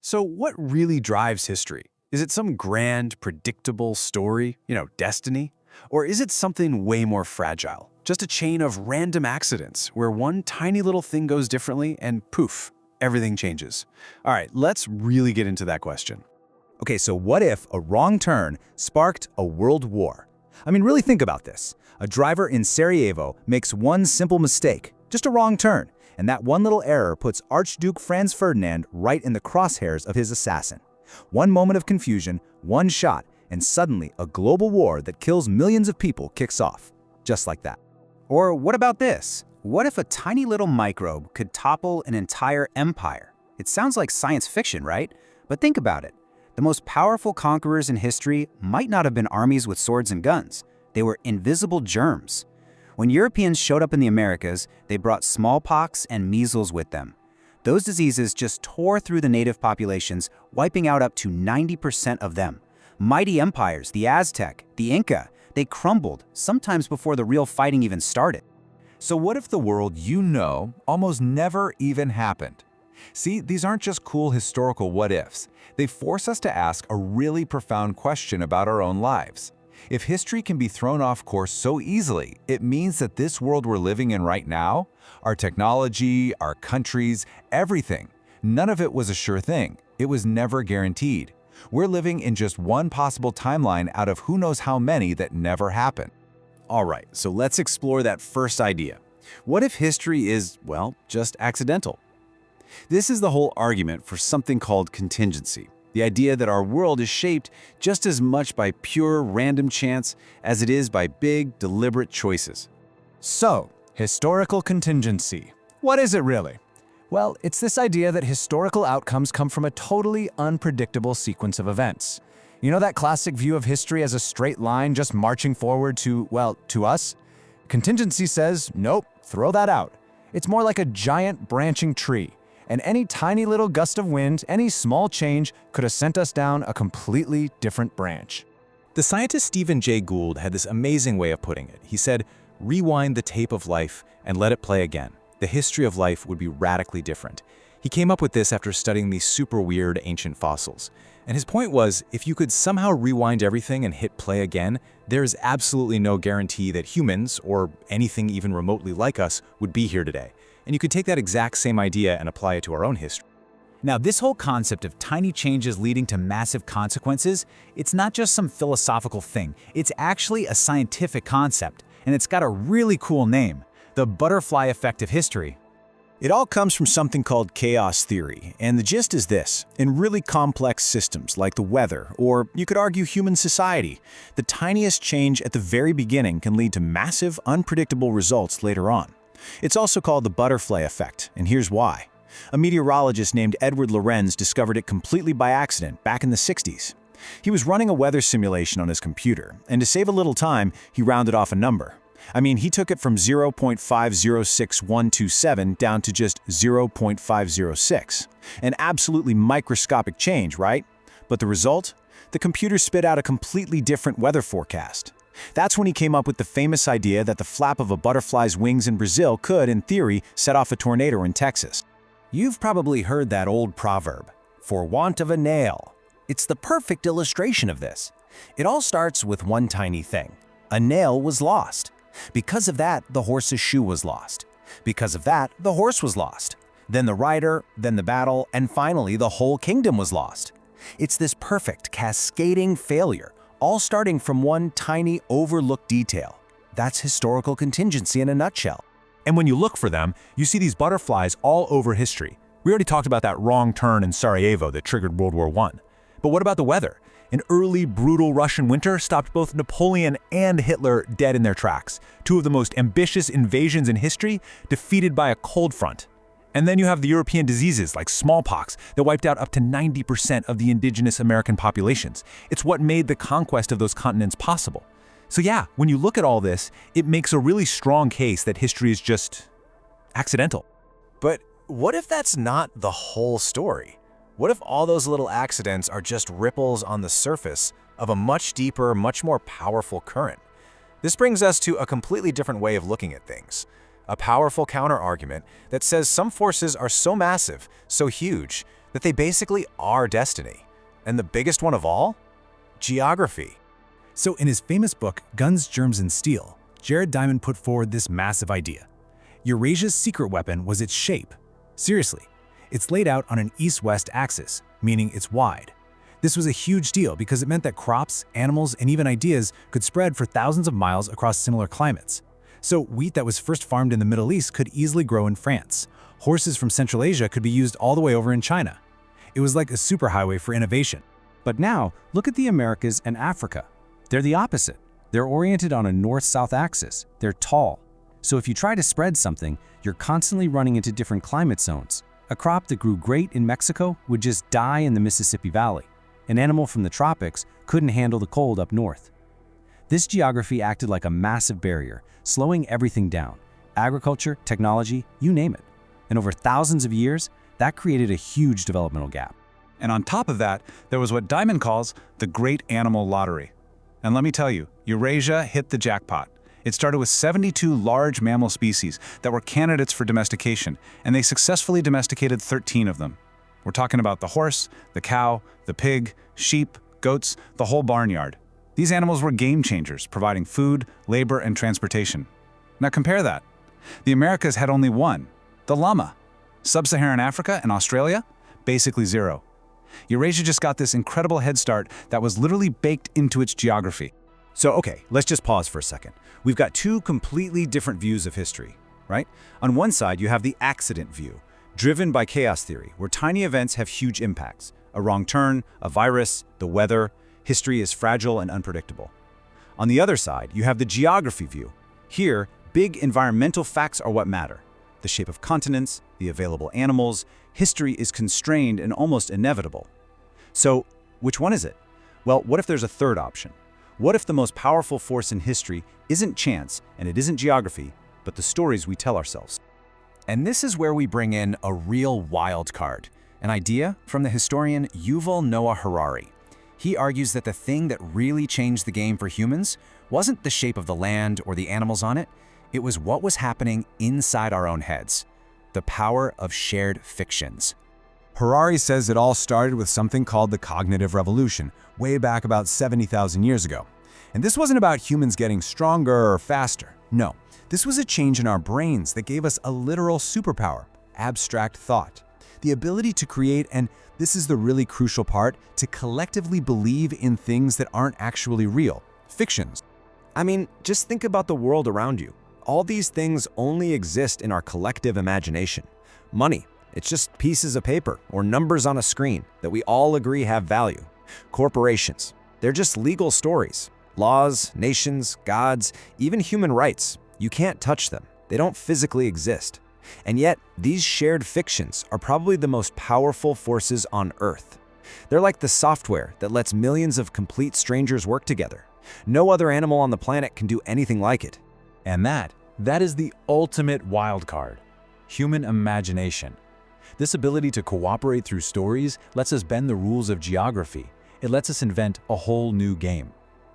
So what really drives history? Is it some grand, predictable story, destiny? Or is it something way more fragile? Just a chain of random accidents where one tiny little thing goes differently and poof, everything changes. All right, let's really get into that question. Okay, so what if a wrong turn sparked a world war? I mean, really think about this. A driver in Sarajevo makes one simple mistake, just a wrong turn, and that one little error puts Archduke Franz Ferdinand right in the crosshairs of his assassin. One moment of confusion, one shot, and suddenly a global war that kills millions of people kicks off. Just like that. Or what about this? What if a tiny little microbe could topple an entire empire? It sounds like science fiction, right? But think about it. The most powerful conquerors in history might not have been armies with swords and guns. They were invisible germs. When Europeans showed up in the Americas, they brought smallpox and measles with them. Those diseases just tore through the native populations, wiping out up to 90% of them. Mighty empires, the Aztec, the Inca, they crumbled, sometimes before the real fighting even started. So what if the world you know almost never even happened? See, these aren't just cool historical what-ifs. They force us to ask a really profound question about our own lives. If history can be thrown off course so easily, it means that this world we're living in right now, our technology, our countries, everything, none of it was a sure thing. It was never guaranteed. We're living in just one possible timeline out of who knows how many that never happened. All right, so let's explore that first idea. What if history is, well, just accidental? This is the whole argument for something called contingency. The idea that our world is shaped just as much by pure random chance as it is by big, deliberate choices. So, historical contingency. What is it really? Well, it's this idea that historical outcomes come from a totally unpredictable sequence of events. You know that classic view of history as a straight line just marching forward to, well, to us? Contingency says, nope, throw that out. It's more like a giant branching tree. And any tiny little gust of wind, any small change could have sent us down a completely different branch. The scientist Stephen Jay Gould had this amazing way of putting it. He said, rewind the tape of life and let it play again. The history of life would be radically different. He came up with this after studying these super weird ancient fossils. And his point was, if you could somehow rewind everything and hit play again, there is absolutely no guarantee that humans, or anything even remotely like us, would be here today. And you could take that exact same idea and apply it to our own history. Now, this whole concept of tiny changes leading to massive consequences, it's not just some philosophical thing. It's actually a scientific concept, and it's got a really cool name, the butterfly effect of history. It all comes from something called chaos theory, and the gist is this. In really complex systems like the weather, or you could argue human society, the tiniest change at the very beginning can lead to massive, unpredictable results later on. It's also called the butterfly effect, and here's why. A meteorologist named Edward Lorenz discovered it completely by accident back in the 60s. He was running a weather simulation on his computer, and to save a little time, he rounded off a number. I mean, he took it from 0.506127 down to just 0.506. An absolutely microscopic change, right? But the result? The computer spit out a completely different weather forecast. That's when he came up with the famous idea that the flap of a butterfly's wings in Brazil could, in theory, set off a tornado in Texas. You've probably heard that old proverb, "For want of a nail." It's the perfect illustration of this. It all starts with one tiny thing. A nail was lost. Because of that, the horse's shoe was lost. Because of that, the horse was lost. Then the rider, then the battle, and finally the whole kingdom was lost. It's this perfect, cascading failure, all starting from one tiny, overlooked detail. That's historical contingency in a nutshell. And when you look for them, you see these butterflies all over history. We already talked about that wrong turn in Sarajevo that triggered World War I. But what about the weather? An early, brutal Russian winter stopped both Napoleon and Hitler dead in their tracks. Two of the most ambitious invasions in history, defeated by a cold front. And then you have the European diseases like smallpox that wiped out up to 90% of the indigenous American populations. It's what made the conquest of those continents possible. So yeah, when you look at all this, it makes a really strong case that history is just accidental. But what if that's not the whole story? What if all those little accidents are just ripples on the surface of a much deeper, much more powerful current? This brings us to a completely different way of looking at things. A powerful counter-argument that says some forces are so massive, so huge, That they basically are destiny. And the biggest one of all? Geography. So in his famous book, Guns, Germs, and Steel, Jared Diamond put forward this massive idea. Eurasia's secret weapon was its shape. Seriously, it's laid out on an east-west axis, meaning it's wide. This was a huge deal because it meant that crops, animals, and even ideas could spread for thousands of miles across similar climates. So wheat that was first farmed in the Middle East could easily grow in France. Horses from Central Asia could be used all the way over in China. It was like a superhighway for innovation. But now, look at the Americas and Africa. They're the opposite. They're oriented on a north-south axis. They're tall. So if you try to spread something, you're constantly running into different climate zones. A crop that grew great in Mexico would just die in the Mississippi Valley. An animal from the tropics couldn't handle the cold up north. This geography acted like a massive barrier, slowing everything down. Agriculture, technology, you name it. And over thousands of years, that created a huge developmental gap. And on top of that, there was what Diamond calls the Great Animal Lottery. And let me tell you, Eurasia hit the jackpot. It started with 72 large mammal species that were candidates for domestication, and they successfully domesticated 13 of them. We're talking about the horse, the cow, the pig, sheep, goats, the whole barnyard. These animals were game changers, providing food, labor, and transportation. Now compare that. The Americas had only one, the llama. Sub-Saharan Africa and Australia, basically zero. Eurasia just got this incredible head start that was literally baked into its geography. So, okay, let's just pause for a second. We've got two completely different views of history, right? On one side, you have the accident view, driven by chaos theory, where tiny events have huge impacts. A wrong turn, a virus, the weather, history is fragile and unpredictable. On the other side, you have the geography view. Here, big environmental facts are what matter. The shape of continents, the available animals, history is constrained and almost inevitable. So, which one is it? Well, what if there's a third option? What if the most powerful force in history isn't chance and it isn't geography, but the stories we tell ourselves? And this is where we bring in a real wild card, an idea from the historian Yuval Noah Harari. He argues that the thing that really changed the game for humans wasn't the shape of the land or the animals on it, it was what was happening inside our own heads. The power of shared fictions. Harari says it all started with something called the cognitive revolution, way back about 70,000 years ago. And this wasn't about humans getting stronger or faster. No, this was a change in our brains that gave us a literal superpower, abstract thought. The ability to create, and this is the really crucial part, to collectively believe in things that aren't actually real, fictions. I mean, just think about the world around you. All these things only exist in our collective imagination. Money, it's just pieces of paper or numbers on a screen that we all agree have value. Corporations, they're just legal stories. Laws, nations, gods, even human rights, you can't touch them. They don't physically exist. And yet, these shared fictions are probably the most powerful forces on Earth. They're like the software that lets millions of complete strangers work together. No other animal on the planet can do anything like it. And that is the ultimate wild card, human imagination. This ability to cooperate through stories lets us bend the rules of geography. It lets us invent a whole new game.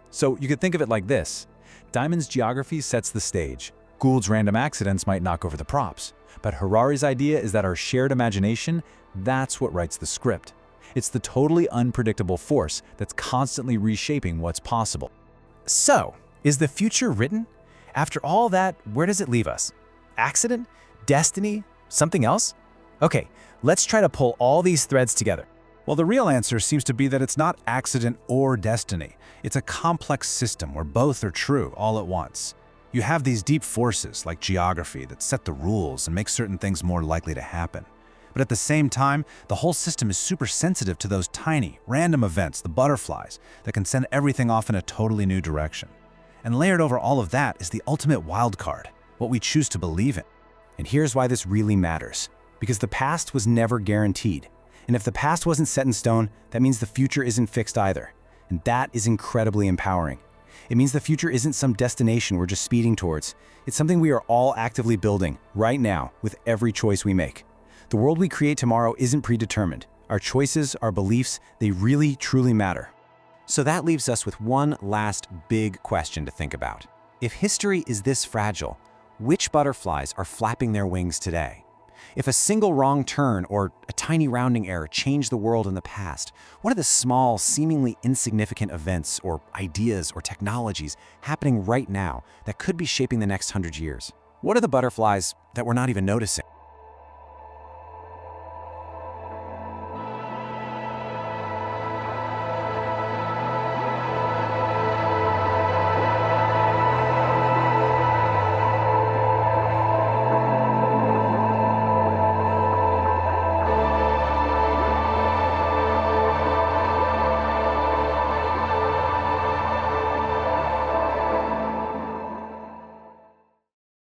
So you could think of it like this. Diamond's geography sets the stage. Gould's random accidents might knock over the props. But Harari's idea is that our shared imagination, that's what writes the script. It's the totally unpredictable force that's constantly reshaping what's possible. So, is the future written? After all that, where does it leave us? Accident? Destiny? Something else? Okay, let's try to pull all these threads together. Well, the real answer seems to be that it's not accident or destiny. It's a complex system where both are true all at once. You have these deep forces like geography that set the rules and make certain things more likely to happen. But at the same time, the whole system is super sensitive to those tiny, random events, the butterflies, that can send everything off in a totally new direction. And layered over all of that is the ultimate wild card, what we choose to believe in. And here's why this really matters. Because the past was never guaranteed. And if the past wasn't set in stone, that means the future isn't fixed either. And that is incredibly empowering. It means the future isn't some destination we're just speeding towards. It's something we are all actively building right now with every choice we make. The world we create tomorrow isn't predetermined. Our choices, our beliefs, they really, truly matter. So that leaves us with one last big question to think about. If history is this fragile, which butterflies are flapping their wings today? If a single wrong turn or a tiny rounding error changed the world in the past, what are the small, seemingly insignificant events or ideas or technologies happening right now that could be shaping the next 100 years? What are the butterflies that we're not even noticing?